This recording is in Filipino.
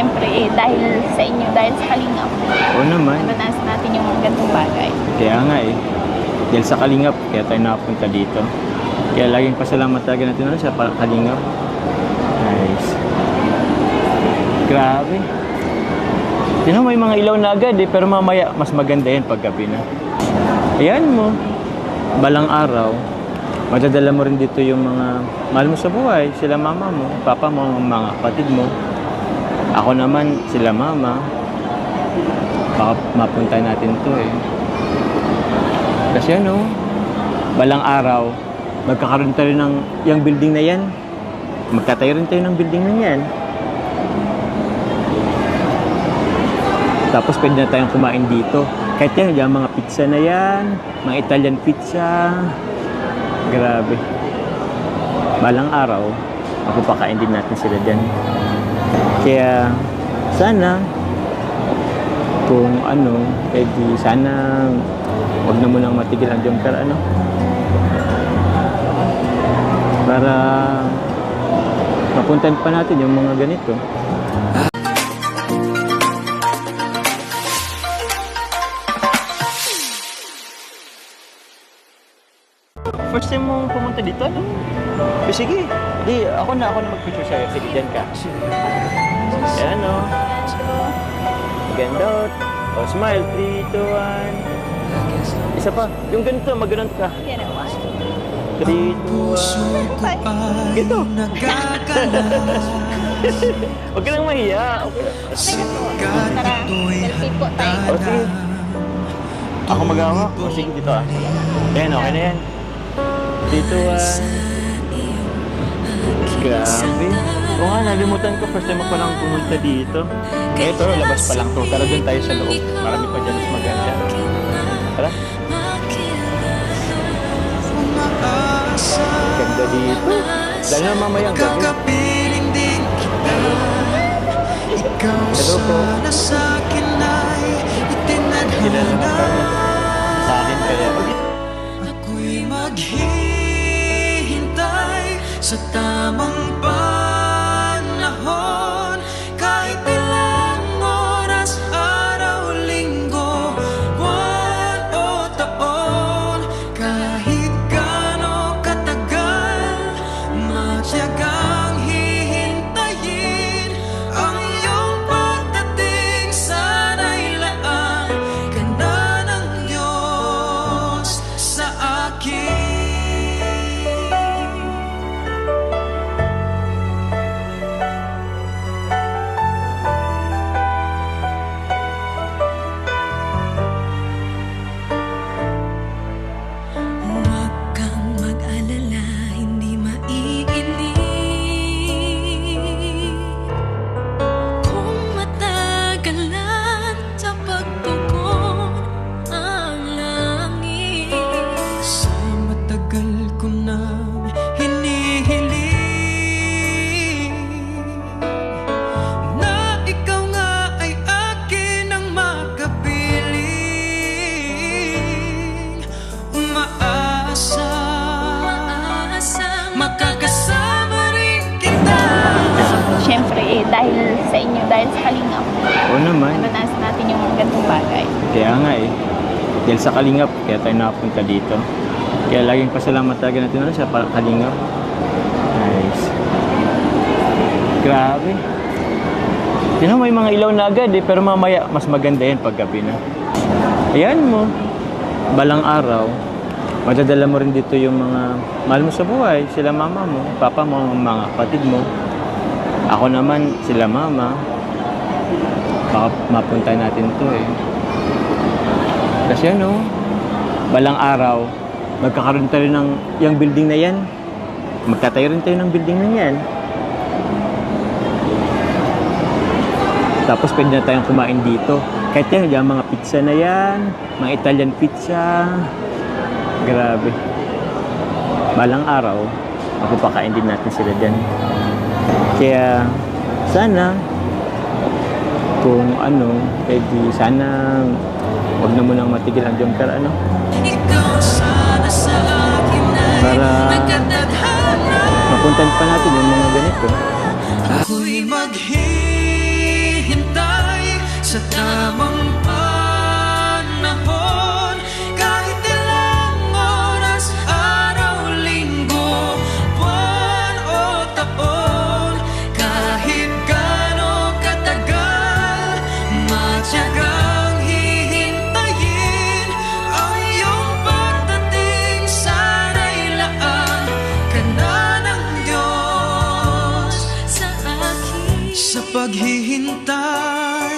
Siyempre, dahil sa inyo, dahil sa Kalingap, Oo naman. naranasan natin yung mga ganitong bagay. Kaya nga eh. Dahil sa Kalingap, kaya tayo nakapunta dito. Kaya laging pasalamat talaga natin sa Kalingap. Nice. Grabe. Tignan mo, may mga ilaw na agad eh, pero mamaya mas maganda yan pag gabi na. Ayan mo, balang araw, madadala mo rin dito yung mga mahal mo sa buhay, sila mama mo, papa mo, mga kapatid mo. Ako naman, sila mama. Baka mapunta natin to eh. Kasi ano, balang araw, magkakaroon tayo ng yung building na yan. Magtatayo rin tayo ng building na yan. Tapos pwede na tayong kumain dito. Kahit yan, yung mga pizza na yan, mga Italian pizza. Grabe. Balang araw, ako pakain din natin sila dyan. Kaya, sana, kung ano, pwede, sana, huwag na munang matigil ang Jomcar, ano? Para, mapuntahan pa natin yung mga ganito. First time mong pumunta dito, ano? Sige. Di, ako na mag-picture sa'yo. Sige, dyan ka. Ayan, o. Maganda. O, smile. 3, 2, 1. Isa pa. Yung ganito, mag-ganon ka. 3, 2, 1. Ganito. Huwag ka nang mahiya. Okay. Tara, selfie po tayo. O, sige. Ako magawa. O, sige, dito ah. Ayan, okay na yan. Dito grabe. Oo nga, nalimutan ko. First time ako lang pumunta dito. Eh, ito, labas pa lang to. Tara doon tayo sa loob. Marami pa dyan mas maganda. Tara. Ganda dito. Dahil na mamayang gabi. Hello po. Kilala na kami. Sa akin kaya. Ako'y maghihintay sa tamang panahon, kahit ilang oras, araw, linggo, buwan o taon, kahit gaano katagal, matyagang hihintayin ang iyong pagdating. Sana'y laan ganda ng Diyos sa akin. Huwag kang mag-alala, hindi maiinip kung matagalan sa pagtugon ang langit. Sa'y matagal ko nang hinihiling na ikaw nga ay akin ang makapiling. Umaasa, makakasama rin kita. Siyempre, dahil sa inyo, dahil sa Kalingap, Oo naman. naranasan natin yung mga ganitong bagay. Kaya nga eh. Dahil sa Kalingap, kaya tayo nakapunta dito. Kaya laging pasalamat talaga natin sa Kalingap. Nice. Grabe. Tignan mo, may mga ilaw na agad eh, pero mamaya mas maganda yan pag gabi na. Ayan mo, balang araw, madadala mo rin dito yung mga mahal mo sa buhay, sila mama mo, papa mo, mga kapatid mo. Ako naman, sila mama. Baka mapunta natin to eh. Kasi ano, balang araw, magkakaroon tayo ng yung building na yan. Magtatayo rin tayo ng building na yan. Tapos pwede na tayong kumain dito. Kahit yan, yung mga pizza na yan, mga Italian pizza. Grabe. Balang araw, ako pakain din natin sila dyan. Kaya, sana, kung ano, pwede, sana, huwag na munang matigil ang Jomcar, ano? Ikaw sana sa akin ay Para nagkatadhana. mapuntahan pa natin yung mga ganito. Ako'y maghihintay sa tamang panahon. Kahit ilang oras, araw, linggo, buwan o taon, kahit gaano katagal, matyagang hihintayin ang iyong pagdating. Sana'y laan ka na ng Diyos sa akin. Sa paghihintay,